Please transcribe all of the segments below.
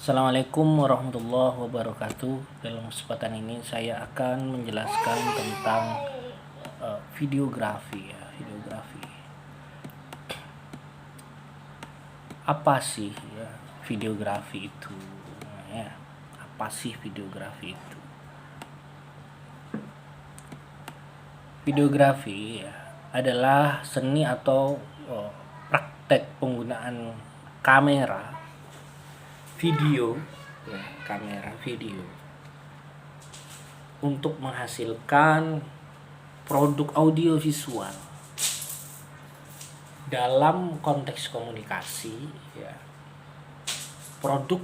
Assalamualaikum warahmatullahi wabarakatuh. Dalam kesempatan ini saya akan menjelaskan tentang videografi ya, videografi. Apa sih ya videografi itu? Nah, ya, apa sih videografi itu? Videografi ya, adalah seni atau praktek penggunaan kamera video ya, kamera video untuk menghasilkan produk audiovisual dalam konteks komunikasi ya. Produk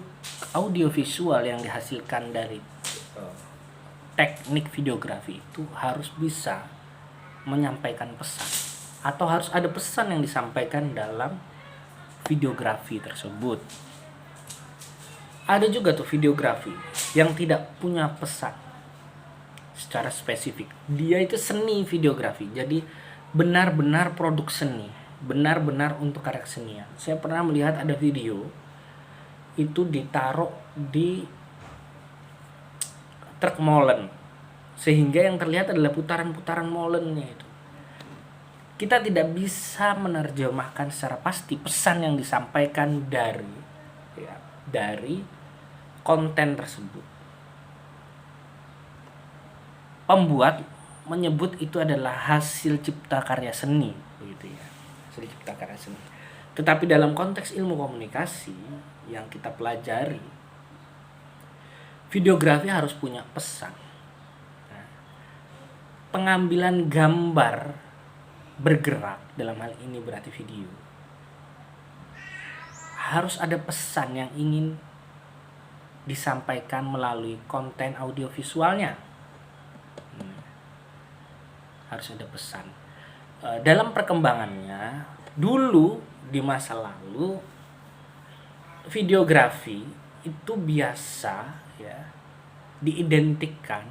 audiovisual yang dihasilkan dari teknik videografi itu harus bisa menyampaikan pesan atau harus ada pesan yang disampaikan dalam videografi tersebut. Ada juga tuh videografi yang tidak punya pesan secara spesifik. Dia itu seni videografi. Jadi benar-benar produk seni, benar-benar untuk karya kesenian. Saya pernah melihat ada video itu ditaruh di truk molen, sehingga yang terlihat adalah putaran-putaran molennya itu. Kita tidak bisa menerjemahkan secara pasti pesan yang disampaikan dari konten tersebut. Pembuat menyebut itu adalah hasil cipta karya seni, begitu ya. Hasil cipta karya seni. Tetapi dalam konteks ilmu komunikasi yang kita pelajari, videografi harus punya pesan. Nah, pengambilan gambar bergerak, dalam hal ini berarti video, harus ada pesan yang ingin disampaikan melalui konten audiovisualnya. Harus ada pesan. Dalam perkembangannya, dulu di masa lalu videografi itu biasa ya diidentikan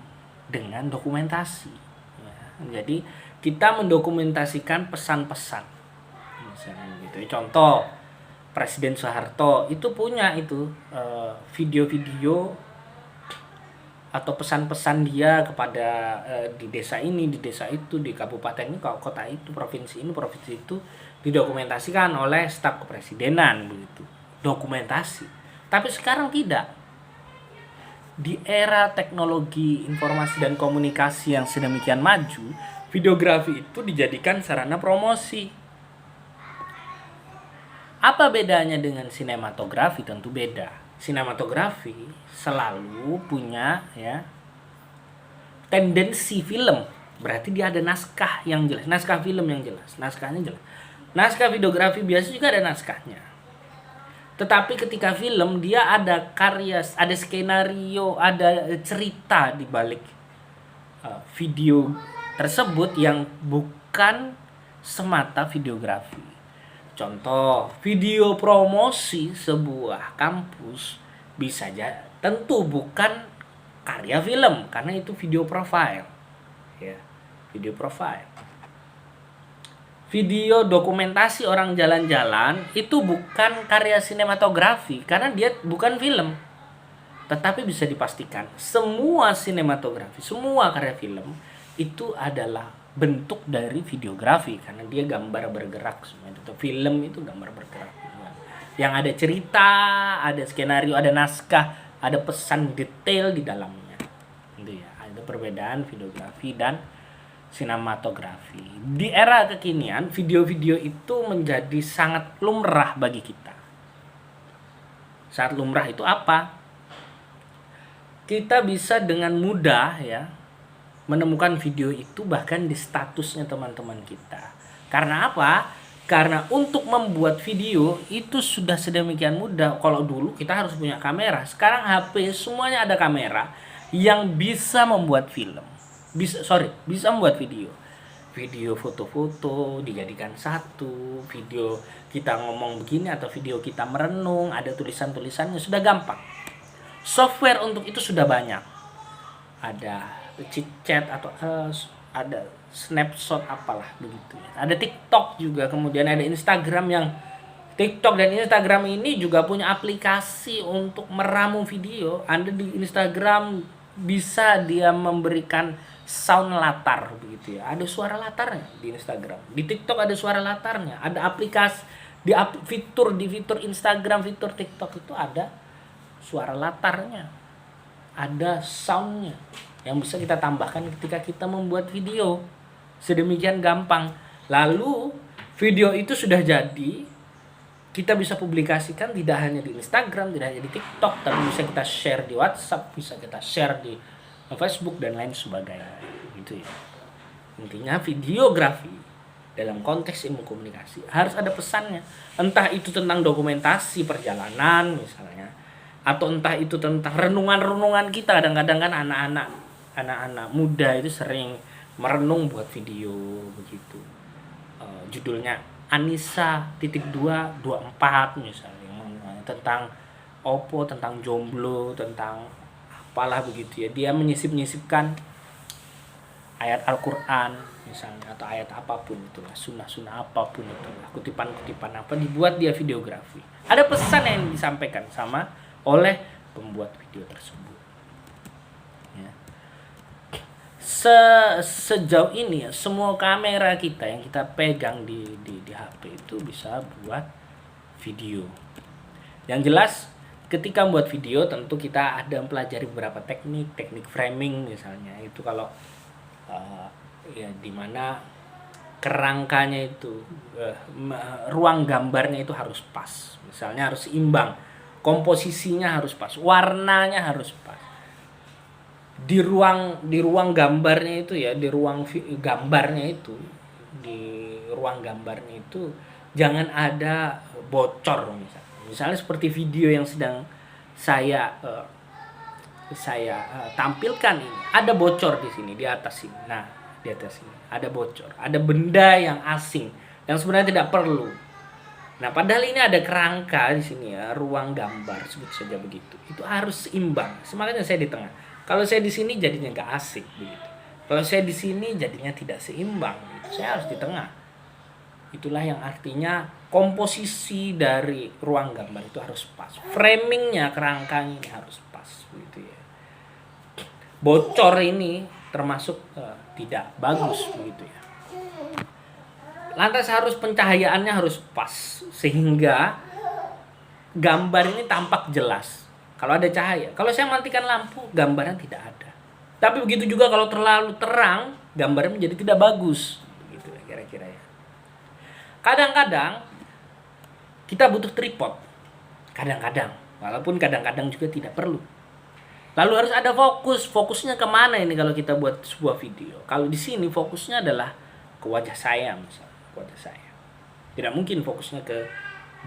dengan dokumentasi ya. Jadi kita mendokumentasikan pesan-pesan misalnya gitu. Contoh, Presiden Soeharto itu punya itu video-video atau pesan-pesan dia kepada di desa ini, di desa itu, di kabupaten ini, kota itu, provinsi ini, provinsi itu, didokumentasikan oleh staf kepresidenan begitu. Dokumentasi. Tapi sekarang tidak. Di era teknologi informasi dan komunikasi yang sedemikian maju, videografi itu dijadikan sarana promosi. Apa bedanya dengan sinematografi? Tentu beda. Sinematografi selalu punya ya tendensi film. Berarti dia ada naskah yang jelas, naskah film yang jelas, naskahnya jelas. Naskah videografi biasa juga ada naskahnya. Tetapi ketika film dia ada karya, ada skenario, ada cerita di balik video tersebut yang bukan semata videografi. Contoh, video promosi sebuah kampus bisa aja tentu bukan karya film karena itu video profile. Ya, video profile. Video dokumentasi orang jalan-jalan itu bukan karya sinematografi karena dia bukan film. Tetapi bisa dipastikan semua sinematografi, semua karya film itu adalah bentuk dari videografi karena dia gambar bergerak semua itu. Film itu gambar bergerak yang ada cerita, ada skenario, ada naskah, ada pesan detail di dalamnya itu ya. Ada perbedaan videografi dan sinematografi. Di era kekinian video-video itu menjadi sangat lumrah bagi kita. Sangat lumrah itu apa? Kita bisa dengan mudah ya menemukan video itu bahkan di statusnya teman-teman kita. Karena apa? Karena untuk membuat video itu sudah sedemikian mudah. Kalau dulu kita harus punya kamera, sekarang HP semuanya ada kamera yang bisa membuat film. Bisa membuat video. Video foto-foto dijadikan satu, video kita ngomong begini atau video kita merenung, ada tulisan-tulisannya, sudah gampang. Software untuk itu sudah banyak. Ada chit-chat atau ada snapshot apalah begitu. Ada TikTok juga, kemudian ada Instagram yang TikTok dan Instagram ini juga punya aplikasi untuk meramu video. Anda di Instagram bisa dia memberikan sound latar begitu ya. Ada suara latarnya di Instagram. Di TikTok ada suara latarnya. Ada aplikasi di fitur Instagram, fitur TikTok itu ada suara latarnya. Ada soundnya yang bisa kita tambahkan ketika kita membuat video. Sedemikian gampang. Lalu video itu sudah jadi, kita bisa publikasikan tidak hanya di Instagram, tidak hanya di TikTok, tapi bisa kita share di WhatsApp, bisa kita share di Facebook dan lain sebagainya. Gitu ya. Intinya videografi dalam konteks ilmu komunikasi harus ada pesannya. Entah itu tentang dokumentasi perjalanan misalnya, atau entah itu tentang renungan-renungan kita. Kadang-kadang kan anak-anak muda itu sering merenung buat video begitu. Judulnya Anissa .224 misalnya, tentang opo, tentang jomblo, tentang apalah begitu ya. Dia menyisip-nyisipkan ayat Al-Quran misalnya, atau ayat apapun itulah, sunnah apapun itulah, kutipan-kutipan apa, dibuat dia videografi. Ada pesan yang disampaikan sama oleh pembuat video tersebut ya. Sejauh ini ya, semua kamera kita yang kita pegang di HP itu bisa buat video. Yang jelas ketika membuat video tentu kita ada mempelajari beberapa teknik framing misalnya. Itu kalau ya dimana kerangkanya itu ruang gambarnya itu harus pas, misalnya harus imbang, komposisinya harus pas, warnanya harus pas. Di ruang gambarnya itu ya, di ruang gambarnya itu jangan ada bocor misalnya seperti video yang sedang saya tampilkan ini, ada bocor di sini, di atas sini. Nah, di atas sini ada bocor, ada benda yang asing yang sebenarnya tidak perlu. Nah, padahal ini ada kerangka di sini ya, ruang gambar sebut saja begitu. Itu harus seimbang. Semakanya saya di tengah. Kalau saya di sini jadinya nggak asik begitu. Kalau saya di sini jadinya tidak seimbang. Gitu. Saya harus di tengah. Itulah yang artinya komposisi dari ruang gambar itu harus pas. Framingnya, kerangkanya ini harus pas begitu ya. Bocor ini termasuk tidak bagus begitu ya. Lantas harus pencahayaannya harus pas sehingga gambar ini tampak jelas. Kalau ada cahaya, kalau saya matikan lampu, gambarnya tidak ada. Tapi begitu juga kalau terlalu terang, gambarnya menjadi tidak bagus. Begitu kira-kira ya. Kadang-kadang kita butuh tripod. Kadang-kadang, walaupun kadang-kadang juga tidak perlu. Lalu harus ada fokusnya kemana ini kalau kita buat sebuah video? Kalau di sini fokusnya adalah ke wajah saya misalnya, ke wajah saya. Tidak mungkin fokusnya ke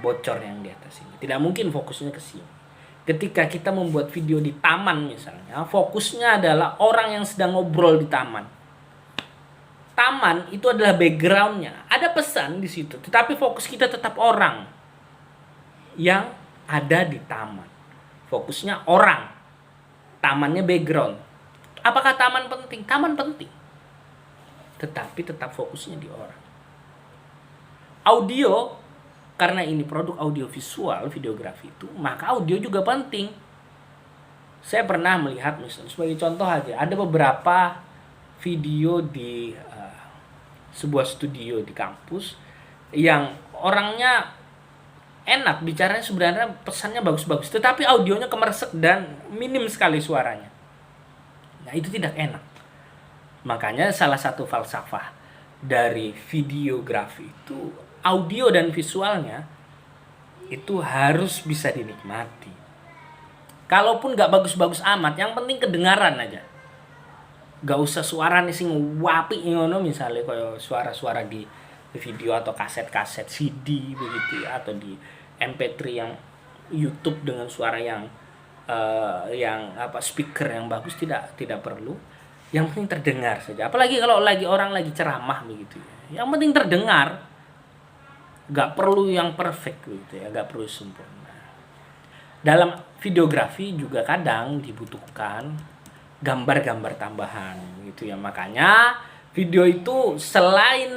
bocor yang di atas ini. Tidak mungkin fokusnya ke sini. Ketika kita membuat video di taman misalnya, fokusnya adalah orang yang sedang ngobrol di taman. Taman itu adalah backgroundnya, ada pesan di situ, tetapi fokus kita tetap orang yang ada di taman. Fokusnya orang, tamannya background. Apakah taman penting? Taman penting, tetapi tetap fokusnya di orang. Audio, karena ini produk audio visual, videografi itu, maka audio juga penting. Saya pernah melihat misalnya, sebagai contoh aja, ada beberapa video di sebuah studio di kampus yang orangnya enak, bicaranya sebenarnya pesannya bagus-bagus, tetapi audionya kemersek dan minim sekali suaranya. Nah, itu tidak enak. Makanya salah satu falsafah dari videografi itu, audio dan visualnya itu harus bisa dinikmati. Kalaupun gak bagus-bagus amat, yang penting kedengaran aja. Gak usah suaranya sing wapi ngono, misalnya kayak suara-suara di video atau kaset-kaset CD begitu ya, atau di MP3 yang YouTube dengan suara yang speaker yang bagus, tidak perlu. Yang penting terdengar saja. Apalagi kalau orang lagi ceramah begitu ya. Yang penting terdengar. Gak perlu yang perfect gitu ya, gak perlu sempurna. Dalam videografi juga kadang dibutuhkan gambar-gambar tambahan gitu ya. Makanya Video itu selain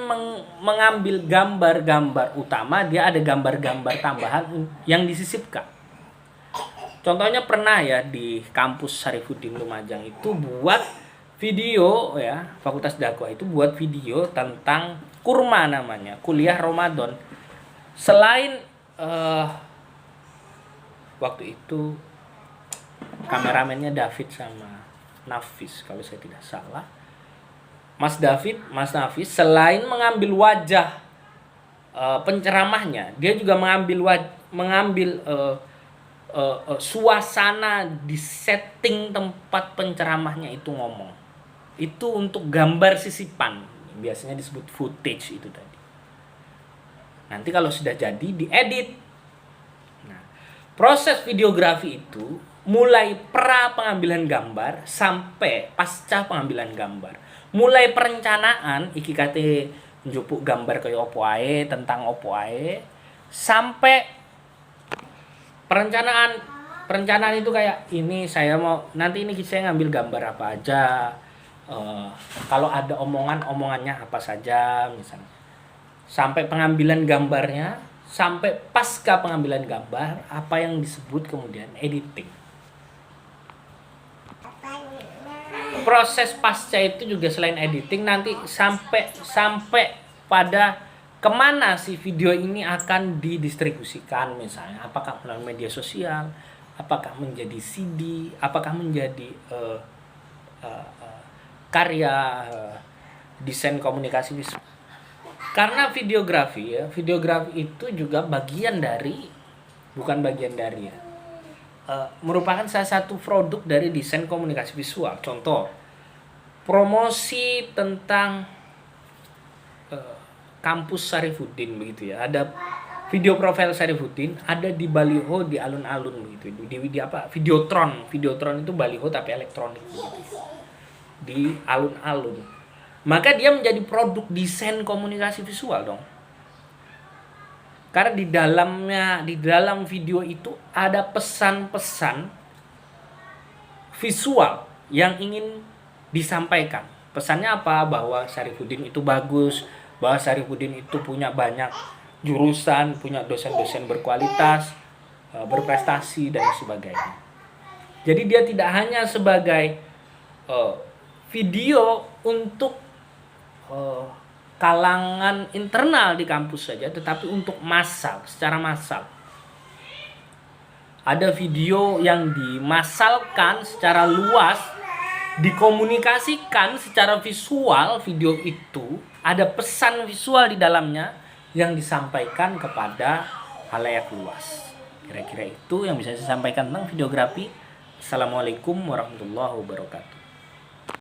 mengambil gambar-gambar utama, dia ada gambar-gambar tambahan yang disisipkan. Contohnya pernah ya di kampus Syarifuddin Lumajang itu buat video ya, Fakultas Dakwah itu buat video tentang kurma namanya, kuliah Ramadan. Selain waktu itu kameramennya David sama Nafis kalau saya tidak salah. Mas Nafis selain mengambil wajah penceramahnya, dia juga mengambil suasana di setting tempat penceramahnya itu ngomong. Itu untuk gambar sisipan, biasanya disebut footage itu tadi. Nanti kalau sudah jadi diedit. Nah, proses videografi itu mulai pra pengambilan gambar sampai pasca pengambilan gambar. Mulai perencanaan iki kate njupuk gambar kaya opo ae, tentang opo ae, sampai perencanaan itu kayak ini saya mau nanti ini saya ngambil gambar apa aja, kalau ada omongannya apa saja misalnya, sampai pengambilan gambarnya, sampai pasca pengambilan gambar apa yang disebut kemudian editing. Proses pasca itu juga selain editing nanti sampai pada kemana sih video ini akan didistribusikan, misalnya apakah melalui media sosial, apakah menjadi CD, apakah menjadi karya desain komunikasi visual. Karena videografi itu juga merupakan salah satu produk dari desain komunikasi visual. Contoh, promosi tentang kampus Syarifuddin begitu ya. Ada video profil Syarifuddin ada di baliho di alun-alun begitu. Di apa? Videotron itu baliho tapi elektronik begitu. Di alun-alun. Maka dia menjadi produk desain komunikasi visual dong. Karena di dalam video itu ada pesan-pesan visual yang ingin disampaikan. Pesannya apa? Bahwa Syarifuddin itu bagus, bahwa Syarifuddin itu punya banyak jurusan, punya dosen-dosen berkualitas, berprestasi dan sebagainya. Jadi dia tidak hanya sebagai video untuk kalangan internal di kampus saja, tetapi untuk secara massal. Ada video yang dimassalkan secara luas, dikomunikasikan secara visual. Video itu ada pesan visual di dalamnya yang disampaikan kepada khalayak luas. Kira-kira itu yang bisa saya sampaikan tentang videografi. Assalamualaikum warahmatullahi wabarakatuh.